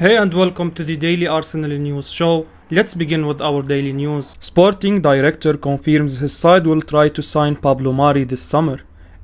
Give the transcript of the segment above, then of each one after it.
Hey and welcome to the Daily Arsenal News Show. Let's begin with our daily news. Sporting director confirms his side will try to sign Pablo Mari this summer.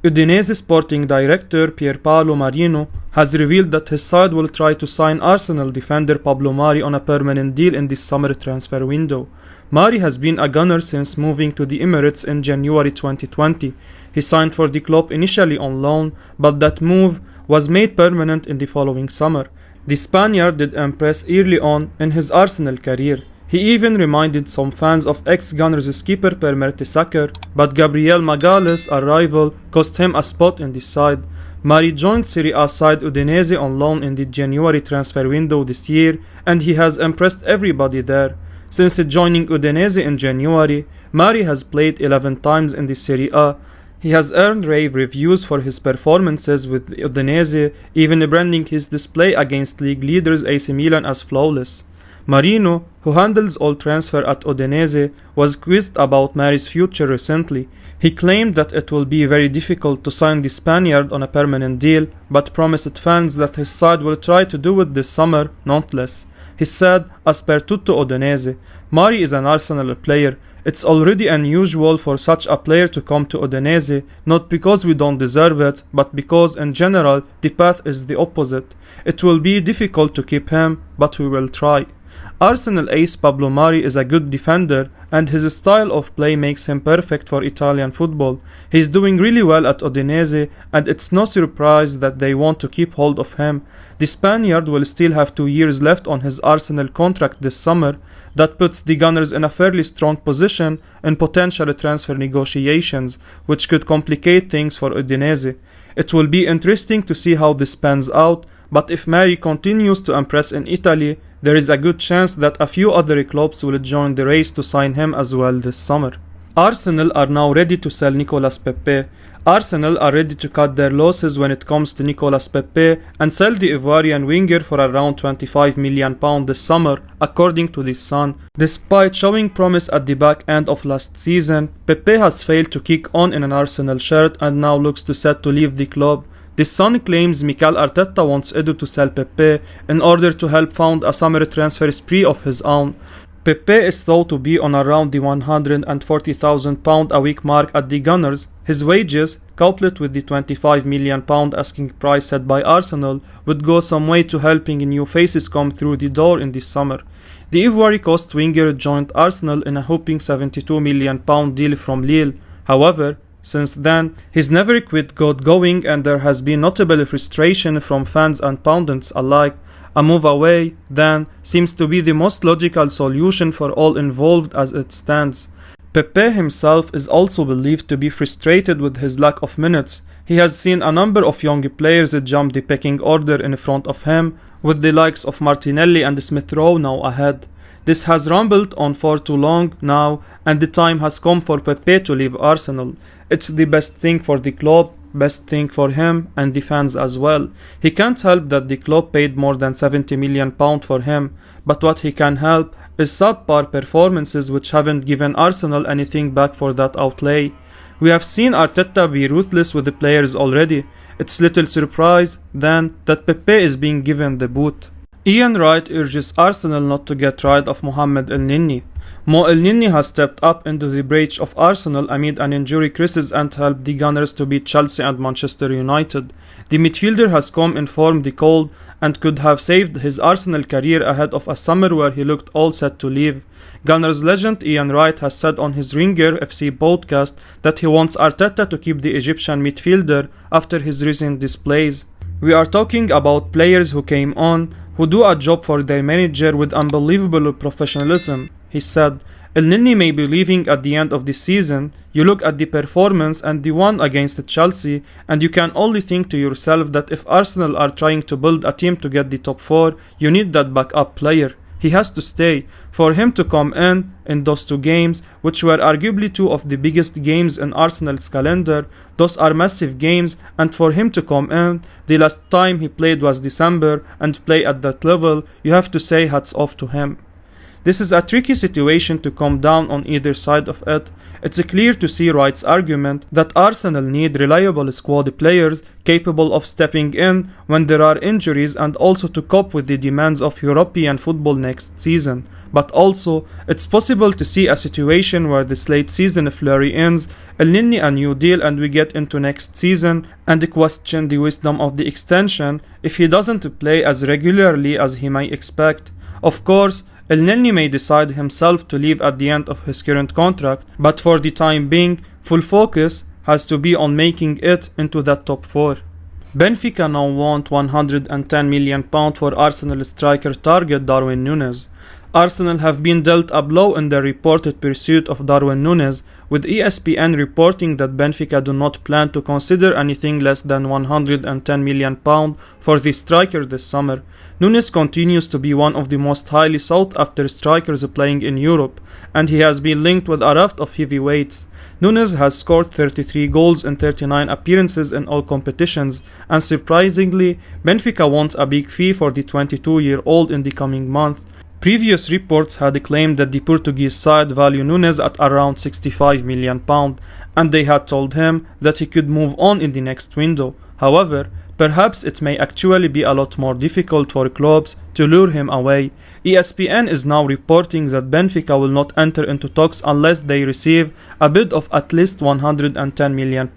Udinese sporting director Pablo Mari has revealed that his side will try to sign Arsenal defender Pablo Mari on a permanent deal in this summer transfer window. Mari has been a gunner since moving to the Emirates in January 2020. He signed for the club initially on loan, but that move was made permanent in the following summer. The Spaniard did impress early on in his Arsenal career. He even reminded some fans of ex-Gunners skipper Per Mertesacker, but Gabriel Magalhaes' arrival cost him a spot in the side. Mari joined Serie A side Udinese on loan in the January transfer window this year, and he has impressed everybody there. Since joining Udinese in January, Mari has played 11 times in the Serie A. He has earned rave reviews for his performances with Odenses, even branding his display against league leaders AC Milan as flawless. Marino, who handles all transfer at Odenses, was quizzed about Mari's future recently. He claimed that it will be very difficult to sign the Spaniard on a permanent deal, but promised fans that his side will try to do it this summer, nonetheless. He said, as per Tutto Odenese, Mari is an Arsenal player. It's already unusual for such a player to come to Odenese, not because we don't deserve it, but because in general the path is the opposite. It will be difficult to keep him, but we will try. Arsenal ace Pablo Mari is a good defender, and his style of play makes him perfect for Italian football. He's doing really well at Odense, and it's no surprise that they want to keep hold of him. The Spaniard will still have 2 years left on his Arsenal contract this summer. That puts the Gunners in a fairly strong position in potential transfer negotiations, which could complicate things for Udinese. It will be interesting to see how this pans out, but if Mari continues to impress in Italy, there is a good chance that a few other clubs will join the race to sign him as well this summer. Arsenal are now ready to sell Nicolas Pepe. Arsenal are ready to cut their losses when it comes to Nicolas Pepe and sell the Ivorian winger for around £25 million this summer, according to The Sun. Despite showing promise at the back end of last season, Pepe has failed to kick on in an Arsenal shirt and now looks set to leave the club. The Sun claims Mikel Arteta wants Edu to sell Pepe in order to help fund a summer transfer spree of his own. Pepe is thought to be on around the £140,000 a week mark at the Gunners. His wages, coupled with the £25 million asking price set by Arsenal, would go some way to helping new faces come through the door in this summer. The Ivory Coast winger joined Arsenal in a whopping £72 million deal from Lille. However, since then, he's never quit got going, and there has been notable frustration from fans and pundits alike. A move away, then, seems to be the most logical solution for all involved as it stands. Pepe himself is also believed to be frustrated with his lack of minutes. He has seen a number of young players jump the pecking order in front of him, with the likes of Martinelli and Smith Rowe now ahead. This has rumbled on for too long now, and the time has come for Pepe to leave Arsenal. It's the best thing for the club, best thing for him and the fans as well. He can't help that the club paid more than £70 million for him, but what he can help is subpar performances which haven't given Arsenal anything back for that outlay. We have seen Arteta be ruthless with the players already. It's little surprise, then, that Pepe is being given the boot. Wright urges Arsenal not to get rid of Mohamed Elneny. Elneny has stepped up into the breach of Arsenal amid an injury crisis and helped the Gunners to beat Chelsea and Manchester United. The midfielder has come in form the cold and could have saved his Arsenal career ahead of a summer where he looked all set to leave. Gunners legend Wright has said on his Ringer FC podcast that he wants Arteta to keep the Egyptian midfielder after his recent displays. We are talking about players who came on, who do a job for their manager with unbelievable professionalism, he said. Elneny may be leaving at the end of the season. You look at the performance and the one against Chelsea, and you can only think to yourself that if Arsenal are trying to build a team to get the top 4, you need that backup player. He has to stay. For him to come in those 2 games, which were arguably 2 of the biggest games in Arsenal's calendar, those are massive games, and for him to come in, the last time he played was December, and play at that level, you have to say hats off to him. This is a tricky situation to come down on either side of it. It's clear to see Wright's argument that Arsenal need reliable squad players capable of stepping in when there are injuries and also to cope with the demands of European football next season. But also, it's possible to see a situation where this late season flurry ends, Elneny a new deal and we get into next season and question the wisdom of the extension if he doesn't play as regularly as he may expect. Of course, Elneny may decide himself to leave at the end of his current contract, but for the time being, full focus has to be on making it into that top 4. Benfica now want £110 million for Arsenal striker target Darwin Nunes. Arsenal have been dealt a blow in their reported pursuit of Darwin Nunes, with ESPN reporting that Benfica do not plan to consider anything less than £110 million for the striker this summer. Nunes continues to be one of the most highly sought after strikers playing in Europe, and he has been linked with a raft of heavyweights. Nunes has scored 33 goals in 39 appearances in all competitions, and surprisingly, Benfica wants a big fee for the 22-year-old in the coming month. Previous reports had claimed that the Portuguese side value Nunes at around £65 million, and they had told him that he could move on in the next window. However, perhaps it may actually be a lot more difficult for clubs to lure him away. ESPN is now reporting that Benfica will not enter into talks unless they receive a bid of at least £110 million.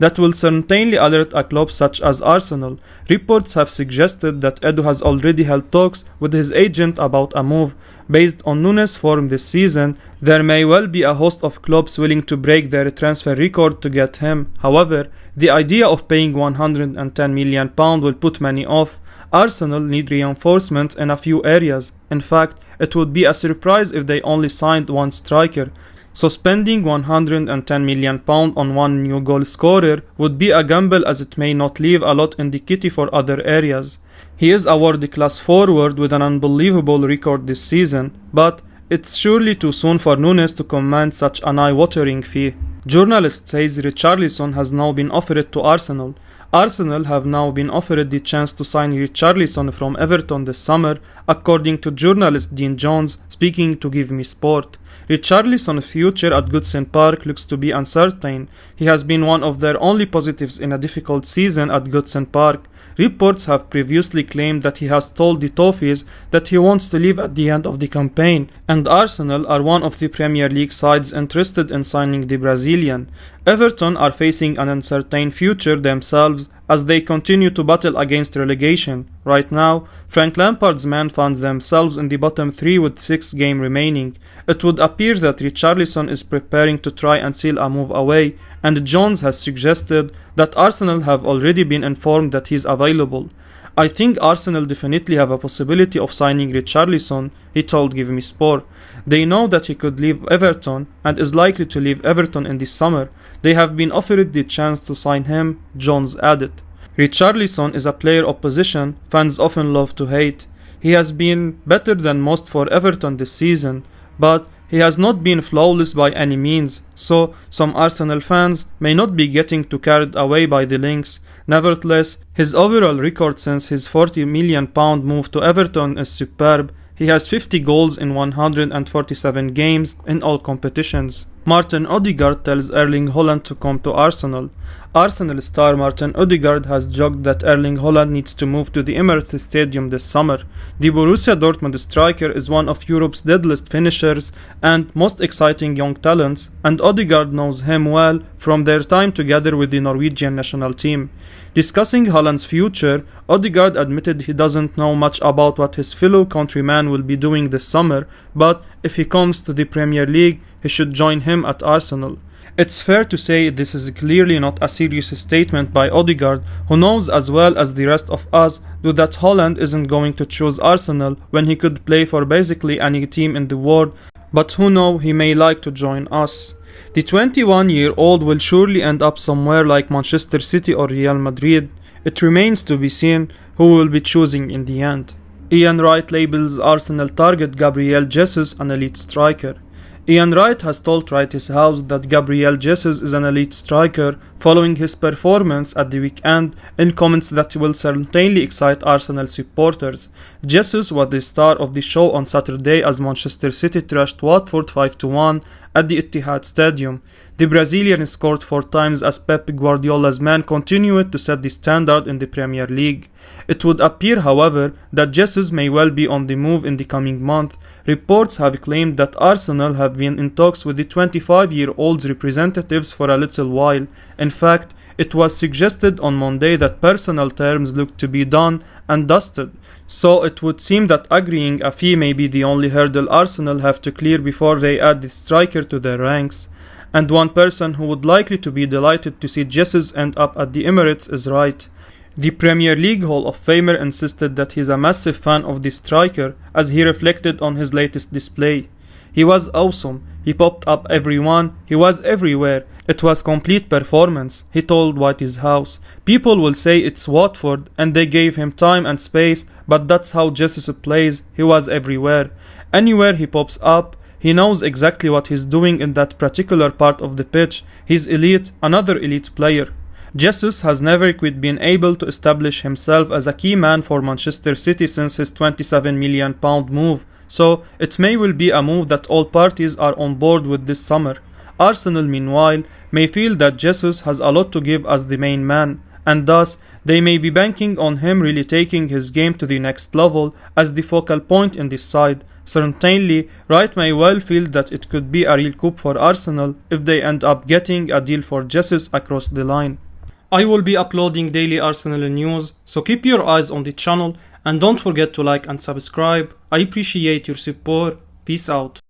That will certainly alert a club such as Arsenal. Reports have suggested that Edu has already held talks with his agent about a move. Based on Nunes' form this season, there may well be a host of clubs willing to break their transfer record to get him. However, the idea of paying £110 million will put many off. Arsenal need reinforcements in a few areas. In fact, it would be a surprise if they only signed one striker. So spending £110 million on one new goal scorer would be a gamble, as it may not leave a lot in the kitty for other areas. He is a world-class forward with an unbelievable record this season, but it's surely too soon for Nunes to command such an eye-watering fee. Journalist says Richarlison has now been offered to Arsenal. Arsenal have now been offered the chance to sign Richarlison from Everton this summer, according to journalist Dean Jones speaking to Give Me Sport. Richarlison's future at Goodison Park looks to be uncertain. He has been one of their only positives in a difficult season at Goodison Park. Reports have previously claimed that he has told the Toffees that he wants to leave at the end of the campaign, and Arsenal are one of the Premier League sides interested in signing the Brazilian. Everton are facing an uncertain future themselves as they continue to battle against relegation. Right now, Frank Lampard's men find themselves in the bottom 3 with 6 games remaining. It would appear that Richarlison is preparing to try and seal a move away, and Jones has suggested that Arsenal have already been informed that he is available. I think Arsenal definitely have a possibility of signing Richarlison, he told Give Me Sport. They know that he could leave Everton and is likely to leave Everton in the summer. They have been offered the chance to sign him, Jones added. Richarlison is a player opposition fans often love to hate. He has been better than most for Everton this season, but he has not been flawless by any means, so some Arsenal fans may not be getting too carried away by the links. Nevertheless, his overall record since his £40 million move to Everton is superb. He has 50 goals in 147 games in all competitions. Martin Odegaard tells Erling Haaland to come to Arsenal. Arsenal star Martin Odegaard has joked that Erling Haaland needs to move to the Emirates Stadium this summer. The Borussia Dortmund striker is one of Europe's deadliest finishers and most exciting young talents, and Odegaard knows him well from their time together with the Norwegian national team. Discussing Haaland's future, Odegaard admitted he doesn't know much about what his fellow countryman will be doing this summer, but if he comes to the Premier League, he should join him at Arsenal. It's fair to say this is clearly not a serious statement by Odegaard, who knows as well as the rest of us do that Holland isn't going to choose Arsenal when he could play for basically any team in the world, but who knows, he may like to join us. The 21-year-old will surely end up somewhere like Manchester City or Real Madrid. It remains to be seen who will be choosing in the end. Ian Wright labels Arsenal target Gabriel Jesus an elite striker. Ian Wright has told Wright House that Gabriel Jesus is an elite striker following his performance at the weekend in comments that will certainly excite Arsenal supporters. Jesus was the star of the show on Saturday as Manchester City thrashed Watford 5-1 at the Etihad Stadium. The Brazilian scored 4 times as Pep Guardiola's men continued to set the standard in the Premier League. It would appear, however, that Jesus may well be on the move in the coming month. Reports have claimed that Arsenal have been in talks with the 25-year-old's representatives for a little while. In fact, it was suggested on Monday that personal terms looked to be done and dusted. So it would seem that agreeing a fee may be the only hurdle Arsenal have to clear before they add the striker to their ranks. And one person who would likely to be delighted to see Jesus end up at the Emirates is Wright. The Premier League Hall of Famer insisted that he's a massive fan of the striker, as he reflected on his latest display. He was awesome, he popped up everyone, he was everywhere, it was complete performance, he told Whitey's House. People will say it's Watford and they gave him time and space, but that's how Jesus plays, he was everywhere. Anywhere he pops up, he knows exactly what he's doing in that particular part of the pitch. He's elite, another elite player. Jesus has never quite been able to establish himself as a key man for Manchester City since his £27 million move, so it may well be a move that all parties are on board with this summer. Arsenal, meanwhile, may feel that Jesus has a lot to give as the main man, and thus they may be banking on him really taking his game to the next level as the focal point in this side. Certainly, Wright may well feel that it could be a real coup for Arsenal if they end up getting a deal for Jesus across the line. I will be uploading daily Arsenal news, so keep your eyes on the channel and don't forget to like and subscribe. I appreciate your support. Peace out.